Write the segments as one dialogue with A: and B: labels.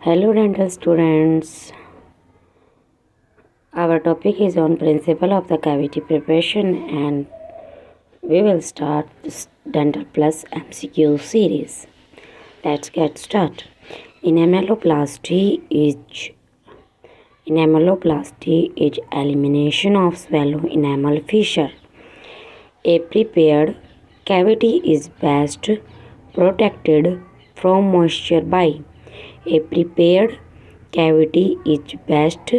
A: Hello dental students. Our topic is on principle of the cavity preparation and we will start this Dental Plus MCQ series. Let's get started. Enameloplasty is elimination of swallow enamel fissure. A prepared cavity is best protected from moisture by a prepared cavity is best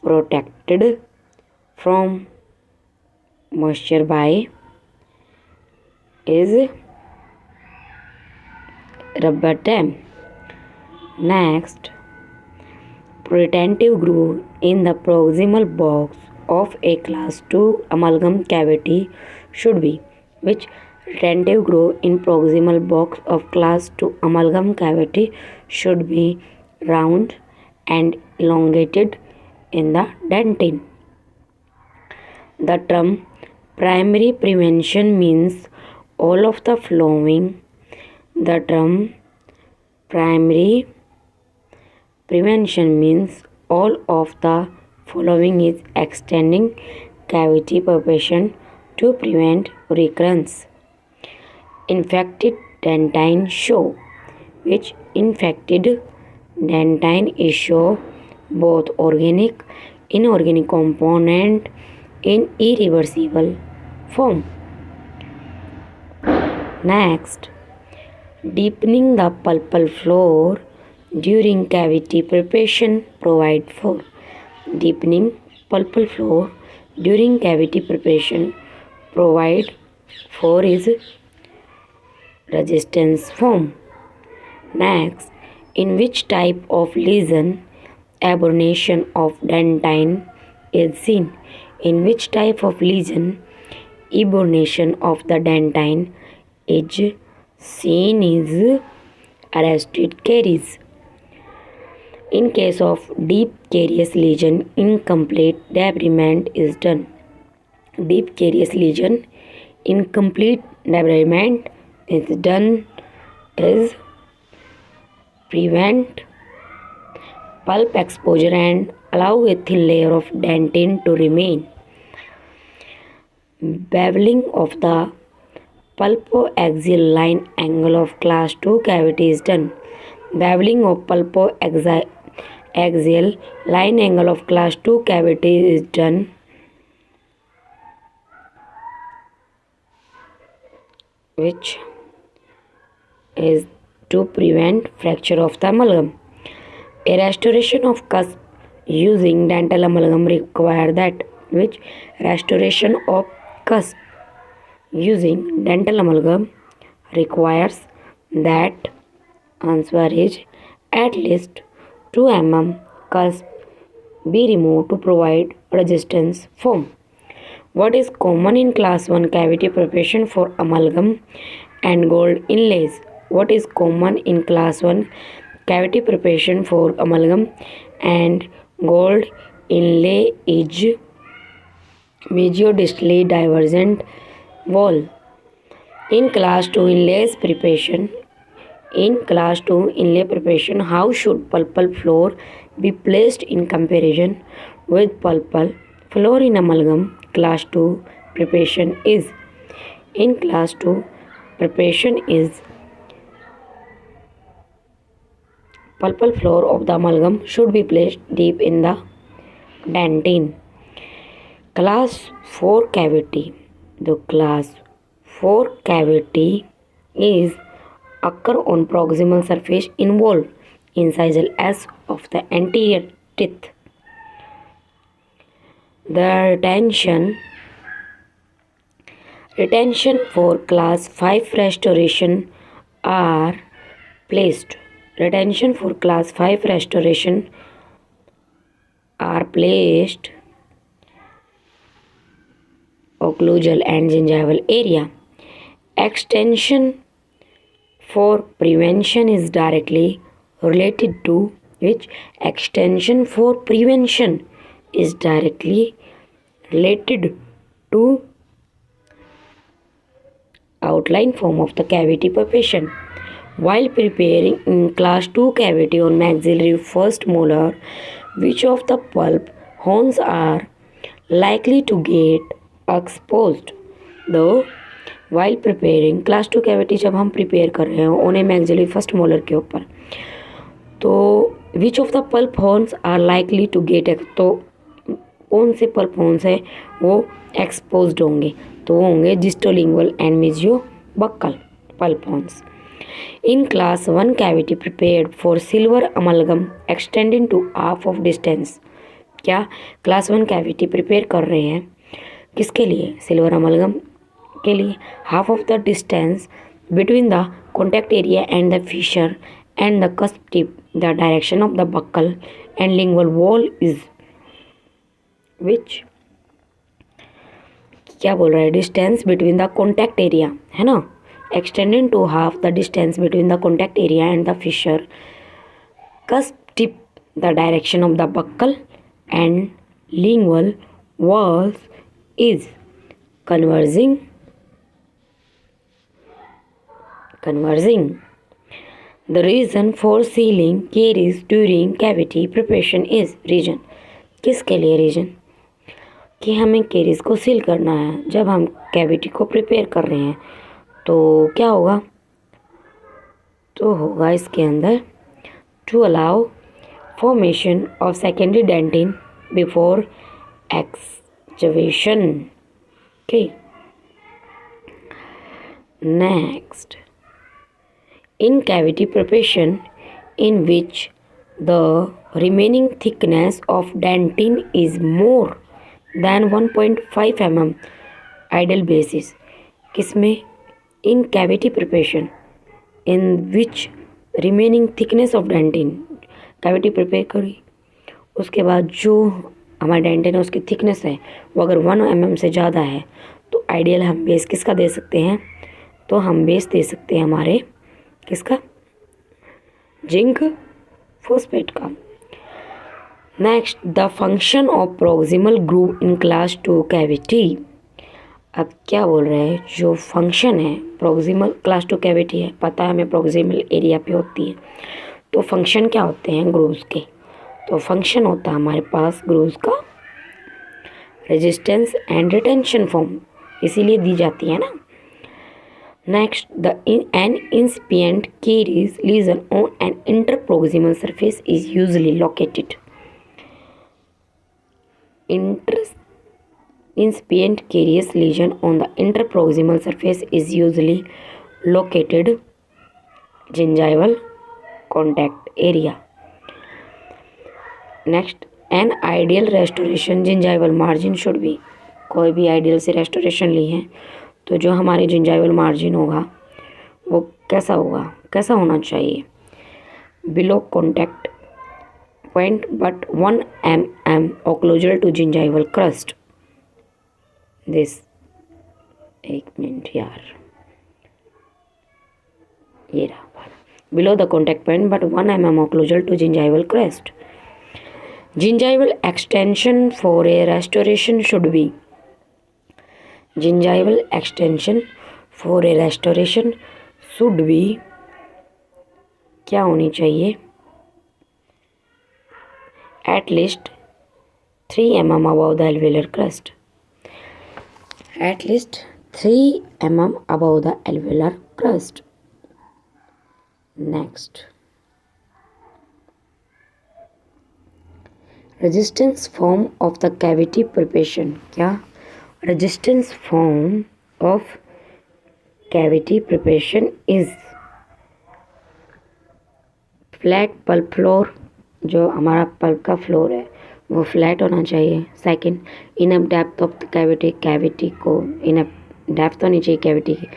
A: protected from moisture by is rubber dam. Next, retentive groove in the proximal box of a class 2 amalgam cavity should be which retentive groove in proximal box of class 2 amalgam cavity should be round and elongated in the dentin. The term primary prevention means all of the following. The term primary prevention means all of the following is extending cavity preparation to prevent recurrence. Infected dentine show, which infected dentine is show both organic inorganic component in irreversible form. Next, deepening the pulpal floor during cavity preparation provide for deepening pulpal floor during cavity preparation provide for is resistance form. Next, in which type of lesion aberration of dentine is seen? In which type of lesion aberration of the dentine is seen is arrested caries. In case of deep carious lesion, incomplete debridement is done. Deep carious lesion, incomplete debridement is done is prevent pulp exposure and allow a thin layer of dentin to remain. Beveling of the pulpoaxial line angle of class 2 cavity is done. Beveling of pulpoaxial line angle of class 2 cavity is done which is to prevent fracture of the amalgam. A restoration of cusp using dental amalgam require that which restoration of cusp using dental amalgam requires that answer is at least 2 mm cusp be removed to provide resistance form. What is common in class 1 cavity preparation for amalgam and gold inlays? What is common in class 1 cavity preparation for amalgam and gold inlay is mesiodistally divergent wall. In class 2 inlay preparation, how should pulpal floor be placed in comparison with pulpal floor in amalgam? Class 2 preparation is in class 2 preparation is pulpal floor of the amalgam should be placed deep in the dentin. Class 4 cavity. The class 4 cavity is occur on proximal surface involved incisal S of the anterior teeth. The retention for class 5 restoration are placed. Retention for class 5 restoration are placed occlusal and gingival area. Extension for prevention is directly related to which extension for prevention is directly related to outline form of the cavity preparation. While preparing in class 2 cavity on maxillary first molar, which of the pulp horns are likely to get exposed? The while preparing class 2 cavity जब हम prepare कर रहे हो उन्हें maxillary first molar के ऊपर, तो which of the pulp horns are likely to get तो कौन से पल्प हॉर्न्स है वो एक्सपोज्ड होंगे, तो वो होंगे distolingual and mesiobuccal pulp horns. In class 1 cavity prepared for silver amalgam extending to half of distance. क्या क्लास 1 कैविटी प्रिपेयर कर रहे हैं किसके लिए? सिल्वर अमलगम के लिए। Half of the distance between the contact area and the fissure and the cusp tip, the direction of the buccal and lingual wall is which? क्या बोल रहा है? Distance between the contact area है ना, extending to half the distance between the contact area and the fissure, cusp tip, the direction of the buccal and lingual walls is converging. The reason for sealing caries during cavity preparation is region. किसके लिए reason? कि हमें caries को seal करना है जब हम cavity को प्रिपेयर कर रहे हैं, तो क्या होगा? तो होगा इसके अंदर to allow formation of secondary dentin before excavation. Okay, next, in cavity preparation in which the remaining thickness of dentin is more than 1.5 mm ideal basis। किसमें? in cavity preparation in which remaining thickness of dentin, cavity prepare करी उसके बाद जो हमारा dentin है उसकी thickness है वो अगर 1 mm से ज़्यादा है तो आइडियल हम बेस किसका दे सकते हैं? तो हम बेस दे सकते हैं हमारे किसका? जिंक फॉस्फेट का। Next, the function of proximal groove in class 2 cavity. अब क्या बोल रहे हैं? जो फंक्शन है प्रोक्सिमल क्लास 2 कैविटी है, पता है हमें प्रोक्सिमल एरिया पे होती है, तो फंक्शन क्या होते हैं ग्रूव्स के? तो फंक्शन होता है हमारे पास ग्रूव्स का रेजिस्टेंस एंड रिटेंशन फॉर्म, इसीलिए दी जाती है ना। Next, an incipient caries lesion on an interproximal surface is usually located. Incipient caries lesion on the interproximal surface is usually located gingival contact area. Next, an ideal restoration gingival margin should be, कोई भी ideal से restoration ली है तो जो हमारे gingival margin होगा वो कैसा होगा, कैसा होना चाहिए? Below contact point but 1 mm occlusal to gingival crest. This, एक मिनट यार, ये रहा, below the contact point but 1 mm occlusal to gingival crest. Gingival extension for a restoration should be, gingival extension for a restoration should be क्या होनी चाहिए? at least 3 mm above the alveolar crust, at least 3 mm above the alveolar crust. Next, resistance form of the cavity preparation। क्या? Resistance form of cavity preparation is flat pulp floor, जो हमारा pulp का floor है वो flat होना चाहिए। Second, enough depth of the cavity, cavity को enough depth होनी चाहिए कैविटी की।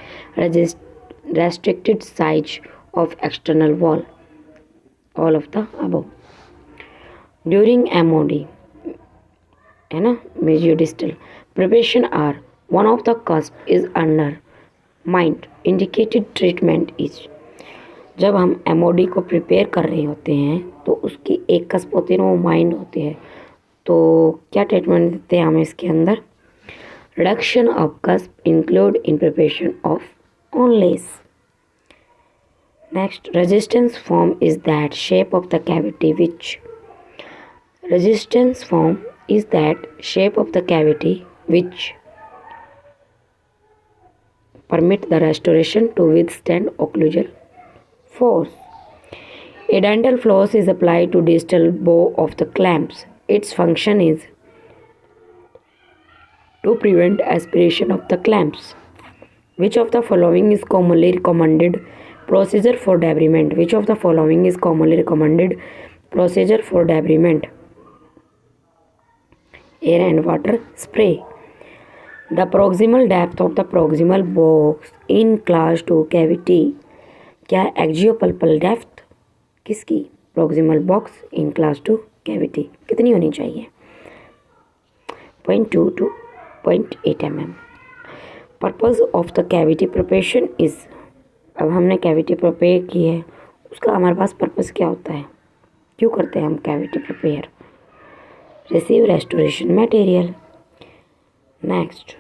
A: Restricted size of external wall, all of the above. During MoD है ना, मेजियोडिस्टल preparation are one of the cusp is under mind, indicated treatment is। जब हम MoD को prepare कर रहे होते हैं तो उसकी एक कस्प होती है ना, वो माइंड होती है, तो क्या ट्रीटमेंट देते हैं हमें इसके अंदर? Reduction of cusp include in preparation of Wanless. Next, resistance form is that shape of the cavity which resistance form is that shape of the cavity which permit the restoration to withstand occlusal force. A dental floss is applied to distal bow of the clamps. Its function is to prevent aspiration of the clamps. Which of the following is commonly recommended procedure for debridement? Which of the following is commonly recommended procedure for debridement? Air and water spray. The proximal depth of the proximal box in class 2 cavity. क्या एक्जियोपल्पल depth किसकी proximal box in class 2 cavity कितनी होनी चाहिए? 0.2 to 0.8 mm. Purpose of the cavity preparation is, अब हमने cavity prepare की है, उसका हमारे पास purpose क्या होता है, क्यों करते हैं हम cavity prepare? Receive restoration material. Next,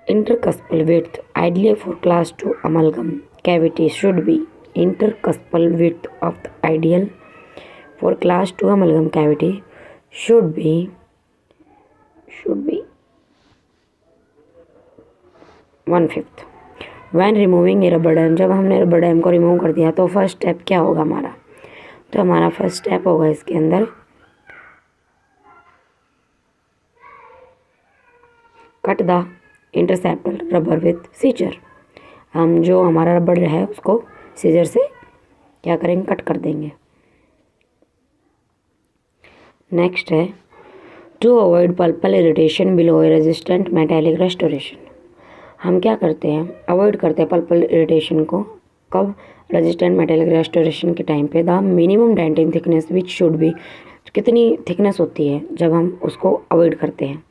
A: intercuspal width ideally for class 2 amalgam cavity should be intercuspal width of the ideal for class 2 amalgam cavity should be 1/5. When removing a rubber dam, जब हमने rubber dam को remove कर दिया तो first step क्या होगा हमारा? तो हमारा फर्स्ट स्टेप होगा इसके अंदर cut the interceptor rubber with scissor. हम जो हमारा रबर है उसको सीजर से क्या करेंगे, कट कर देंगे. नेक्स्ट है to avoid pulpal irritation below a resistant metallic restoration. हम क्या करते हैं, अवॉइड करते हैं पल्पल इरिटेशन को. कब? रेजिस्टेंट मेटेलिक रेस्टोरेशन के टाइम पे. The minimum denting thickness which should be, कितनी थिकनेस होती है जब हम उसको अवॉइड करते हैं,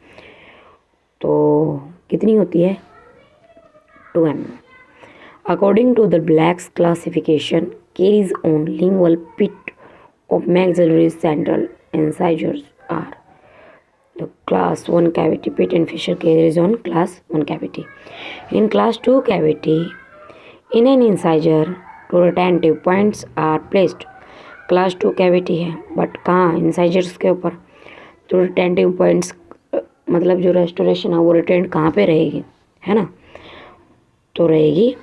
A: तो कितनी होती है? 2 mm. According to the Black's classification caries on lingual pit of maxillary central incisors are the class 1 cavity pit and fissure caries on class 1 cavity. In class 2 cavity, in an incisor, two retentive points are placed. class 2 cavity है but कहाँ? incisors के ऊपर. तो retentive points मतलब जो restoration है वो retained कहाँ पे रहेगी, है ना? तो रहेगी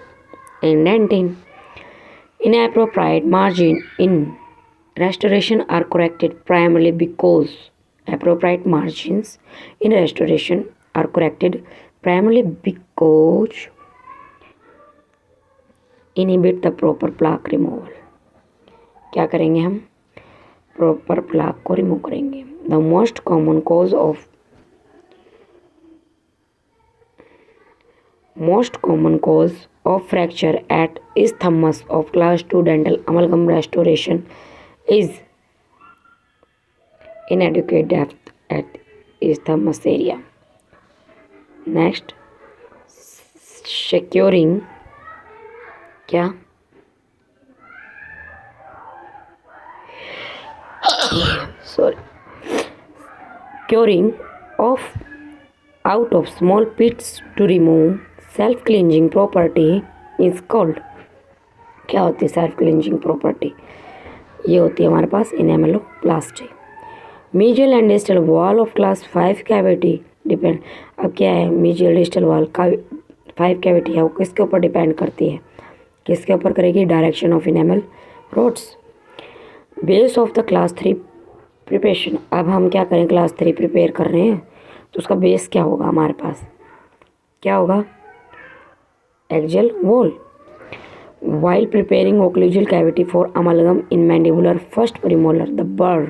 A: indenting. Inappropriate margin in restoration are corrected primarily because appropriate margins in restoration are corrected primarily because inhibit the proper plaque removal. क्या करेंगे हम? प्रॉपर प्लाक को रिमूव करेंगे. The most common cause of fracture at isthmus of class 2 dental amalgam restoration is inadequate depth at isthmus area. Next, securing क्या? Curing of out of small pits to remove self cleansing property is called. क्या होती है self cleansing property? ये होती है हमारे पास enameloplasty. Mesial and distal wall of class 5 cavity depend. अब क्या है, मीजियल डिस्टल वॉल का 5 कैविटी है वो किसके ऊपर डिपेंड करती है, किसके ऊपर करेगी? Direction of enamel rods. Base of the class 3 preparation. अब हम क्या करें, क्लास 3 प्रिपेयर कर रहे हैं तो उसका बेस क्या होगा हमारे पास, क्या होगा? axial wall. While preparing occlusal cavity for amalgam in mandibular first premolar, the burr.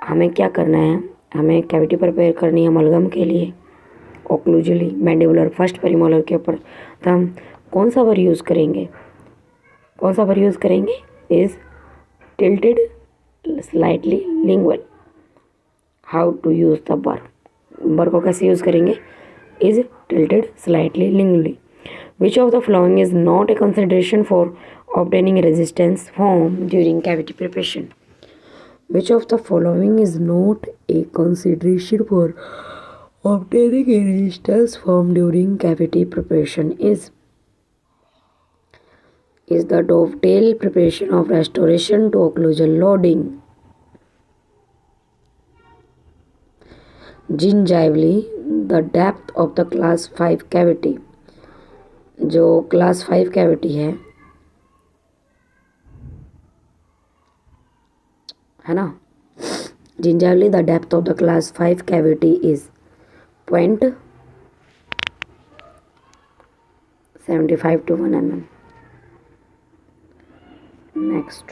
A: हमें क्या करना है, हमें कैविटी प्रिपेयर करनी है अमलगम के लिए ओक्लूजली मैंडिबुलर फर्स्ट प्रीमोलर के ऊपर. तो हम कौन सा बर यूज़ करेंगे, कौन सा बर यूज़ करेंगे? Is tilted slightly lingual. How to use the bur. Bur को कैसे यूज़ करेंगे? is tilted slightly lingually. Which of the following is not a consideration for obtaining resistance form during cavity preparation? Which of the following is not a consideration for obtaining a resistance form during cavity preparation is is the dovetail preparation of restoration to occlusal loading. Gingivally, the depth of the class 5 cavity, जो class 5 cavity है ना, gingerly the depth of the class 5 cavity is 0.75 to 1 mm. Next.